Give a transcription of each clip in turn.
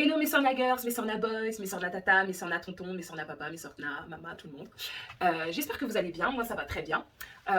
Hello mes sorna girls, mes sorna boys, mes sorna tata, mes sorna tonton, mes sorna papa, mes sorna maman, tout le monde. J'espère que vous allez bien, moi ça va très bien.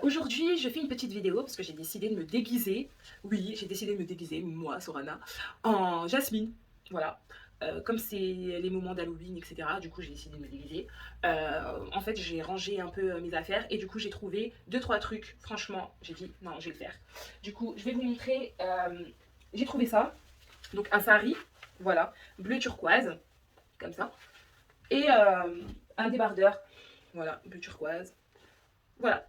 Aujourd'hui je fais une petite vidéo parce que j'ai décidé de me déguiser, oui j'ai décidé de me déguiser, moi Sorana, en Jasmine, voilà. Comme c'est les moments d'Halloween, etc., du coup j'ai décidé de me déguiser. En fait j'ai rangé un peu mes affaires et du coup j'ai trouvé 2-3 trucs, franchement j'ai dit non je vais le faire. Du coup je vais vous montrer, j'ai trouvé ça, donc un sari, voilà, bleu turquoise, comme ça, et un débardeur, voilà, bleu turquoise, voilà.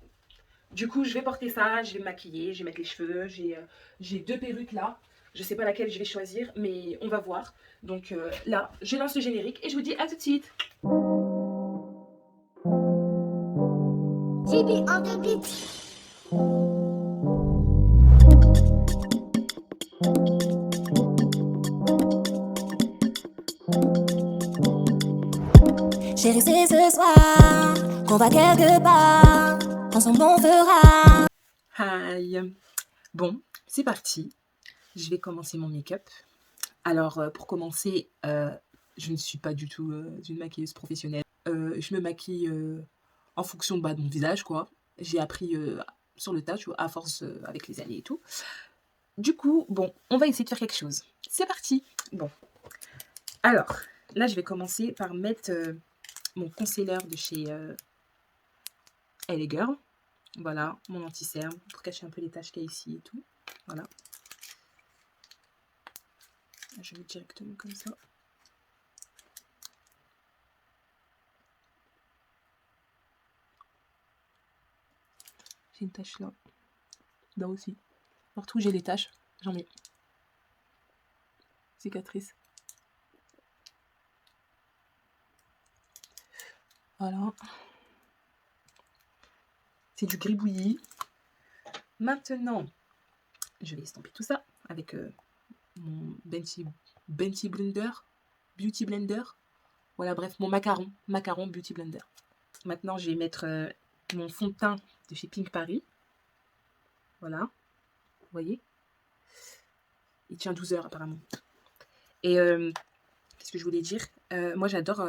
Du coup, je vais porter ça, je vais me maquiller, je vais mettre les cheveux, j'ai 2 perruques là, je sais pas laquelle je vais choisir, mais on va voir. Donc là, je lance le générique et je vous dis à tout de suite. JB on the beat. Chérie, c'est ce soir qu'on va quelque part. Ensemble on fera. Hi. Bon, c'est parti. Je vais commencer mon make-up. Alors, pour commencer, je ne suis pas du tout une maquilleuse professionnelle. Je me maquille en fonction de mon visage, quoi. J'ai appris sur le tas, tu vois, à force avec les années et tout. Du coup, bon, on va essayer de faire quelque chose. C'est parti. Bon. Alors, là, je vais commencer par mettre mon concealer de chez LA Girl. Voilà, mon anti-cerne pour cacher un peu les taches qu'il y a ici et tout. Voilà. Je vais directement comme ça. J'ai une tache là. Là aussi. Partout où j'ai les taches, j'en mets. Cicatrice. Voilà. C'est du gribouillis. Maintenant, je vais estomper tout ça avec mon Beauty Blender. Voilà, bref, mon macaron Beauty Blender. Maintenant, je vais mettre mon fond de teint de chez Pink Paris. Voilà, vous voyez. Il tient 12 heures apparemment. Et qu'est-ce que je voulais dire, moi j'adore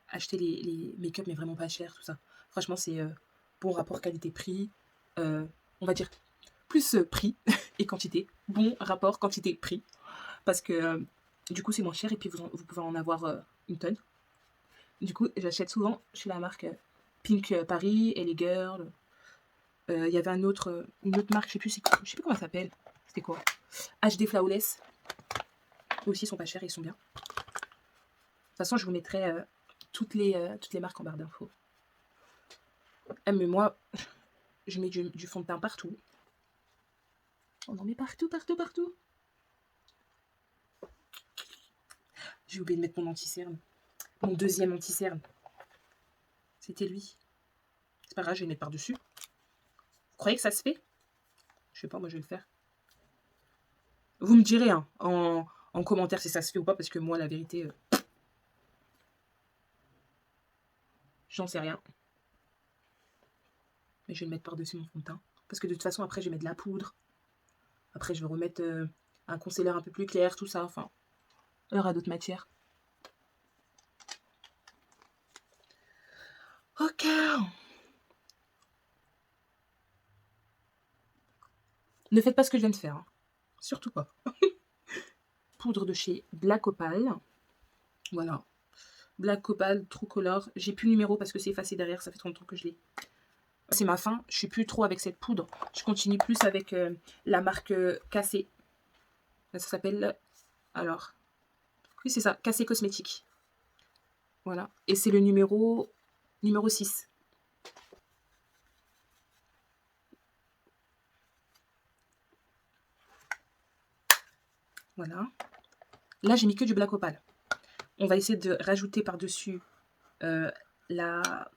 acheter les make-up mais vraiment pas cher, tout ça. Franchement, c'est bon rapport qualité-prix. On va dire plus prix et quantité. Bon rapport quantité-prix. Parce que du coup c'est moins cher et puis vous pouvez en avoir une tonne. Du coup j'achète souvent chez la marque Pink Paris, LA Girl. Il y avait une autre marque, je sais plus comment ça s'appelle. C'était quoi, HD Flawless. Eux aussi ils sont pas chers et ils sont bien. De toute façon, je vous mettrai toutes les marques en barre d'infos. Mais moi, je mets du fond de teint partout. On en met partout. J'ai oublié de mettre mon anti-cerne. Mon deuxième anti-cerne. C'était lui. C'est pas grave, je vais le mettre par-dessus. Vous croyez que ça se fait? Je sais pas, moi je vais le faire. Vous me direz hein, en commentaire si ça se fait ou pas, parce que moi, la vérité, j'en sais rien. Mais je vais le mettre par-dessus mon fond de teint. Parce que de toute façon, après, je vais mettre de la poudre. Après, je vais remettre un concealer un peu plus clair, tout ça. Enfin, il y aura d'autres matières. Ok. Ne faites pas ce que je viens de faire. Hein. Surtout pas. Poudre de chez Black Opal. Voilà. Black Opal True Color. J'ai plus le numéro parce que c'est effacé derrière. Ça fait 30 ans que je l'ai. C'est ma fin. Je suis plus trop avec cette poudre. Je continue plus avec la marque Cassé. Ça s'appelle... Alors... Oui, c'est ça. Cassé Cosmétique. Voilà. Et c'est le numéro 6. Voilà. Là, j'ai mis que du Black Opal. On va essayer de rajouter par-dessus la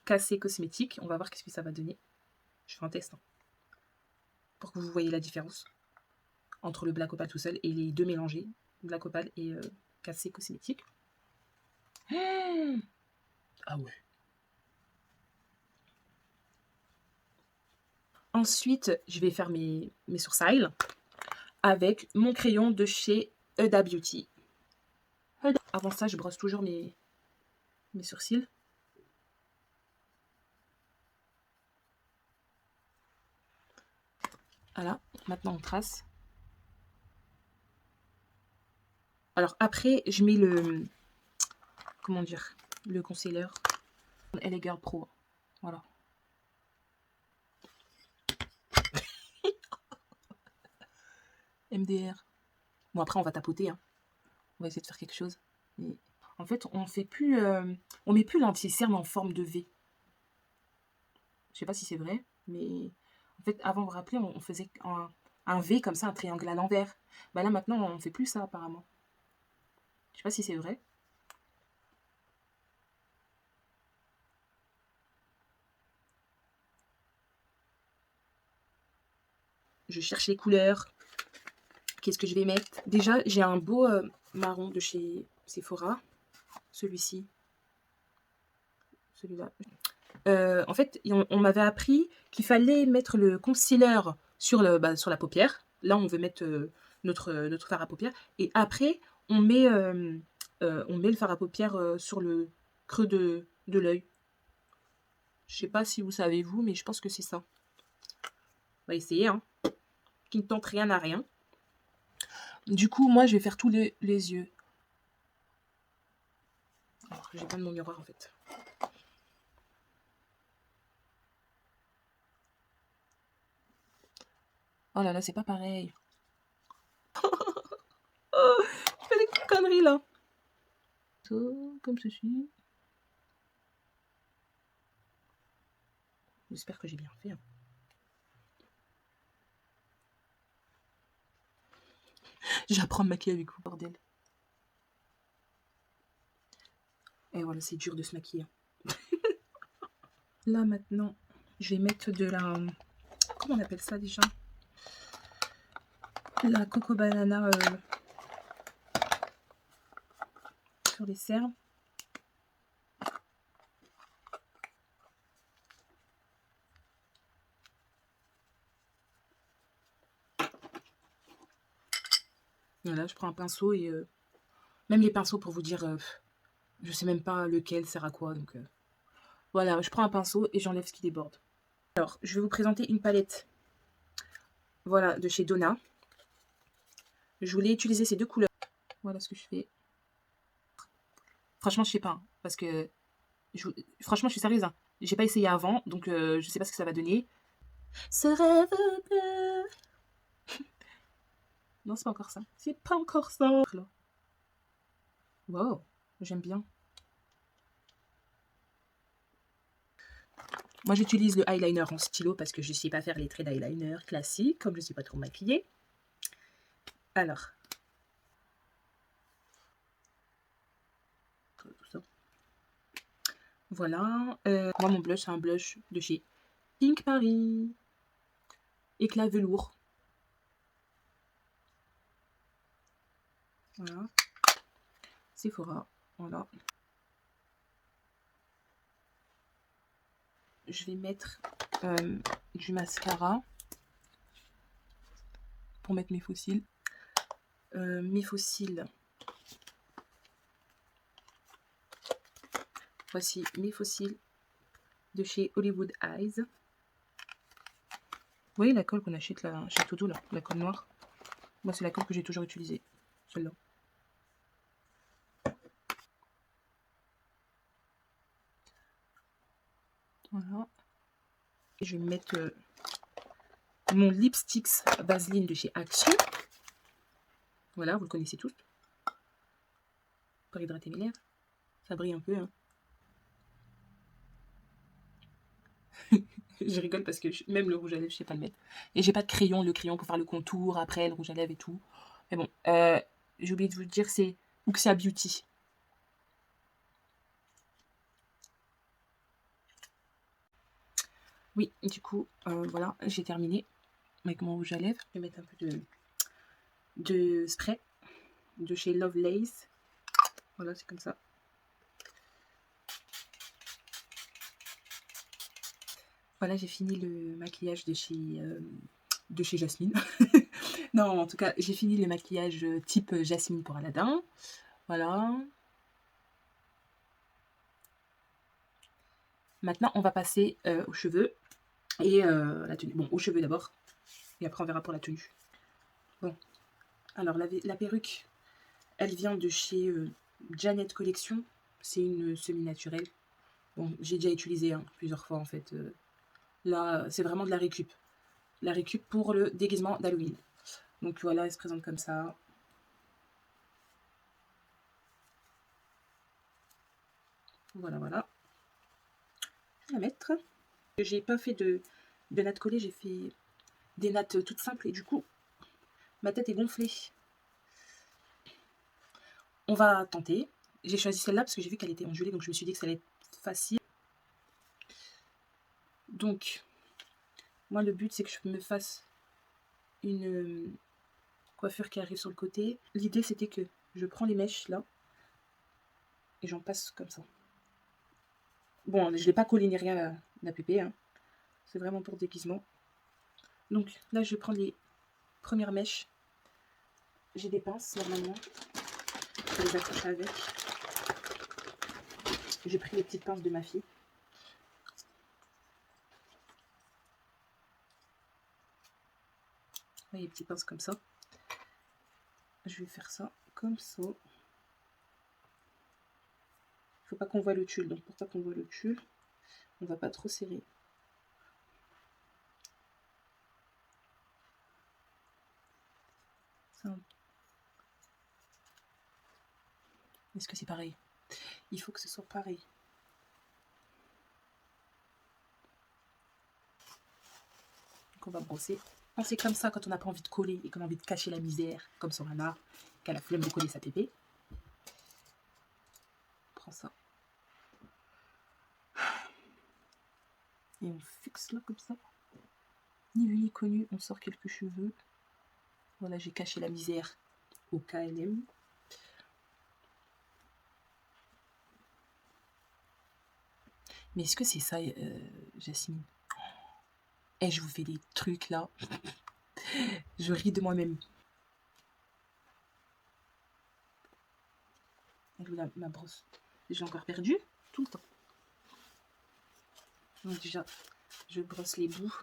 Cassé Cosmétique. On va voir qu'est-ce que ça va donner. Je fais un test. Hein, pour que vous voyez la différence entre le Black Opal tout seul et les deux mélangés. Black Opal et Cassé Cosmétique. Ah ouais. Ensuite, je vais faire mes sourcils avec mon crayon de chez Huda Beauty. avant ça, je brosse toujours mes sourcils. Voilà, maintenant on trace. Alors après, je mets le... Comment dire? Le concealer. LA Girl Pro. Voilà. MDR. Bon, après, on va tapoter. Hein. On va essayer de faire quelque chose. Et en fait, on fait plus... on met plus l'anti-cerne en forme de V. Je sais pas si c'est vrai, mais... En fait, avant, vous vous rappelez, on faisait un V comme ça, un triangle à l'envers. Bah là, maintenant, on fait plus ça, apparemment. Je sais pas si c'est vrai. Je cherche les couleurs. Qu'est-ce que je vais mettre? Déjà, j'ai un beau marron de chez Sephora. Celui-ci. Celui-là. En fait, on m'avait appris qu'il fallait mettre le concealer sur la paupière. Là, on veut mettre notre fard à paupières. Et après, on met le fard à paupières sur le creux de l'œil. Je sais pas si vous savez vous, mais je pense que c'est ça. On va essayer, hein. Qui ne tente rien à rien. Du coup, moi, je vais faire tous les yeux. Alors que j'ai pas de mon miroir, en fait. Oh là là, c'est pas pareil. Oh, je fais des conneries, là. Ça, comme ceci. J'espère que j'ai bien fait. Hein. J'apprends à me maquiller avec vous, bordel. Et voilà, c'est dur de se maquiller. Là, maintenant, je vais mettre de la... Comment on appelle ça, déjà? La coco banana sur les cernes. Voilà, je prends un pinceau et... même les pinceaux, pour vous dire... je sais même pas lequel sert à quoi, donc... Voilà, je prends un pinceau et j'enlève ce qui déborde. Alors, je vais vous présenter une palette. Voilà, de chez Donna. Je voulais utiliser ces deux couleurs. Voilà ce que je fais. Franchement, je sais pas. Hein, parce que... franchement, je suis sérieuse. Hein. J'ai pas essayé avant, donc je sais pas ce que ça va donner. Ce rêve bleu. Non, c'est pas encore ça. C'est pas encore ça. Wow, j'aime bien. Moi, j'utilise le eyeliner en stylo parce que je ne sais pas faire les traits d'eyeliner classiques, comme je ne suis pas trop maquillée. Alors. Voilà. Moi, mon blush, c'est un blush de chez Pink Paris. Éclat velours. Voilà. Sephora. Voilà. Je vais mettre du mascara pour mettre mes faux cils. Mes faux cils. Voici mes faux cils de chez Hollywood Eyes. Vous voyez la colle qu'on achète là, chez Toto, là, la colle noire? Moi, c'est la colle que j'ai toujours utilisée. Celle-là. Voilà. Et je vais mettre mon lipstick Vaseline de chez Action. Voilà, vous le connaissez tous. Pour hydrater mes lèvres. Ça brille un peu. Hein. Je rigole parce que même le rouge à lèvres, je sais pas le mettre. Et j'ai pas de crayon, le crayon pour faire le contour, après le rouge à lèvres et tout. Mais bon, j'ai oublié de vous dire, c'est Uxia Beauty. Oui, du coup, voilà, j'ai terminé avec mon rouge à lèvres. Je vais mettre un peu de spray de chez Lovelace. Voilà, c'est comme ça. Voilà, j'ai fini le maquillage de chez Jasmine. Non, en tout cas, j'ai fini le maquillage type Jasmine pour Aladdin. Voilà. Maintenant, on va passer aux cheveux et la tenue. Bon, aux cheveux d'abord, et après on verra pour la tenue. Bon, alors la perruque, elle vient de chez Janet Collection. C'est une semi-naturelle. Bon, j'ai déjà utilisé plusieurs fois en fait. Là, c'est vraiment de la récup. La récup pour le déguisement d'Halloween. Donc voilà, elle se présente comme ça. Voilà, voilà. Je vais la mettre. J'ai pas fait de nattes collées, j'ai fait des nattes toutes simples et du coup, ma tête est gonflée. On va tenter. J'ai choisi celle-là parce que j'ai vu qu'elle était ondulée, donc je me suis dit que ça allait être facile. Donc, moi, le but, c'est que je me fasse une coiffure qui arrive sur le côté. L'idée, c'était que je prends les mèches, là, et j'en passe comme ça. Bon, je ne l'ai pas collé ni rien la pépé, hein. C'est vraiment pour déguisement. Donc, là, je vais prendre les premières mèches. J'ai des pinces, normalement. Je vais les accrocher avec. J'ai pris les petites pinces de ma fille. Là, il y a des petites pinces comme ça. Je vais faire ça comme ça. Il faut pas qu'on voit le tulle. Donc, pour pas qu'on voit le tulle, on va pas trop serrer. Est-ce que c'est pareil? Il faut que ce soit pareil. Donc on va brosser. C'est comme ça quand on n'a pas envie de coller et qu'on a envie de cacher la misère, comme son Anna, qui a la flemme de coller sa pépé. On prend ça. Et on fixe là comme ça. Ni vu ni connu, on sort quelques cheveux. Voilà, j'ai caché la misère au KLM. Mais est-ce que c'est ça, Jasmine? Et je vous fais des trucs là. Je ris de moi-même. Elle est où ma brosse? J'ai encore perdu tout le temps. Donc déjà, je brosse les bouts.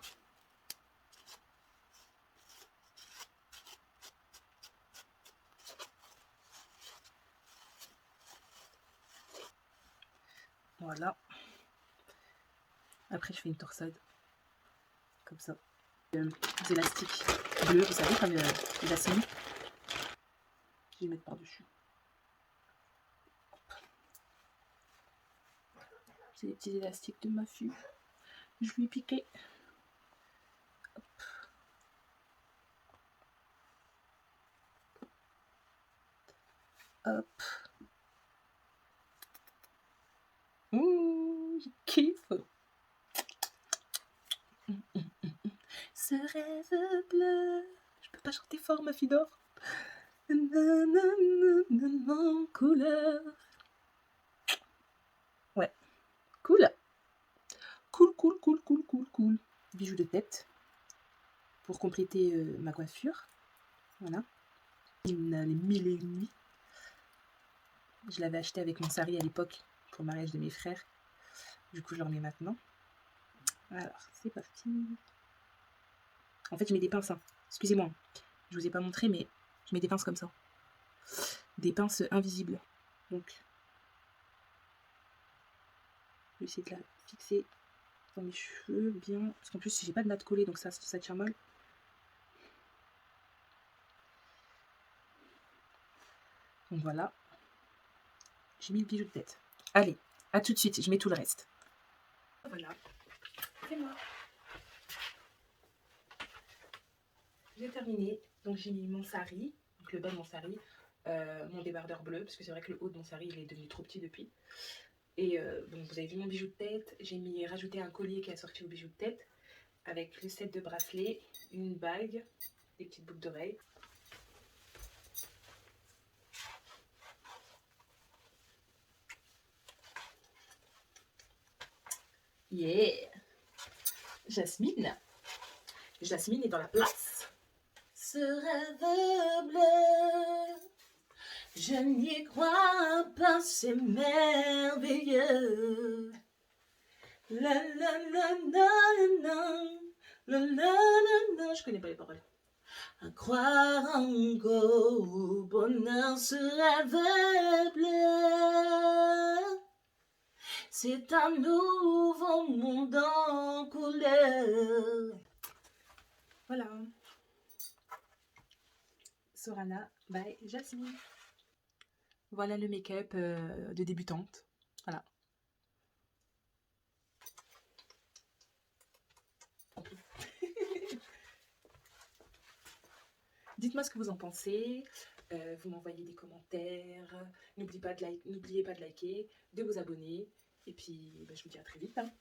Voilà. Après, je fais une torsade. Comme ça. Des élastiques bleus, vous savez, comme les assiettes. Je vais mettre par-dessus. C'est des petits élastiques de ma fille. Je lui ai piqué. Hop. Hop. Je kiffe. Ce rêve bleu. Je peux pas chanter fort, ma fille d'or. En couleur. Ouais. Cool. Cool. Bijoux de tête. Pour compléter ma coiffure. Voilà. Les 1001 nuits. Je l'avais acheté avec mon sari à l'époque pour le mariage de mes frères. Du coup, je le remets maintenant. Alors, c'est parti. En fait, je mets des pinces. Excusez-moi, je vous ai pas montré, mais je mets des pinces comme ça. Des pinces invisibles. Donc, je vais essayer de la fixer dans mes cheveux bien. Parce qu'en plus, j'ai pas de natte collée, donc ça tient mal. Donc voilà. J'ai mis le bijou de tête. Allez, à tout de suite, je mets tout le reste. Voilà. C'est moi. J'ai terminé. Donc j'ai mis mon sari, donc le bas de mon sari, mon débardeur bleu, parce que c'est vrai que le haut de mon sari, il est devenu trop petit depuis. Et donc vous avez vu mon bijou de tête. J'ai rajouté un collier qui est assorti au bijou de tête, avec le set de bracelets, une bague, des petites boucles d'oreilles. Yeah! Jasmine est dans la place. Ce rêve bleu, je n'y crois pas, c'est merveilleux. La la la la la la la la la. Je connais pas les paroles. À croire encore au bonheur serait aveugle. C'est un nouveau monde en couleur. Voilà. Sorana by Jasmine. Voilà le make-up de débutante. Voilà. Dites-moi ce que vous en pensez. Vous m'envoyez des commentaires. N'oubliez pas de liker, de vous abonner. Et puis, je vous dis à très vite. Hein.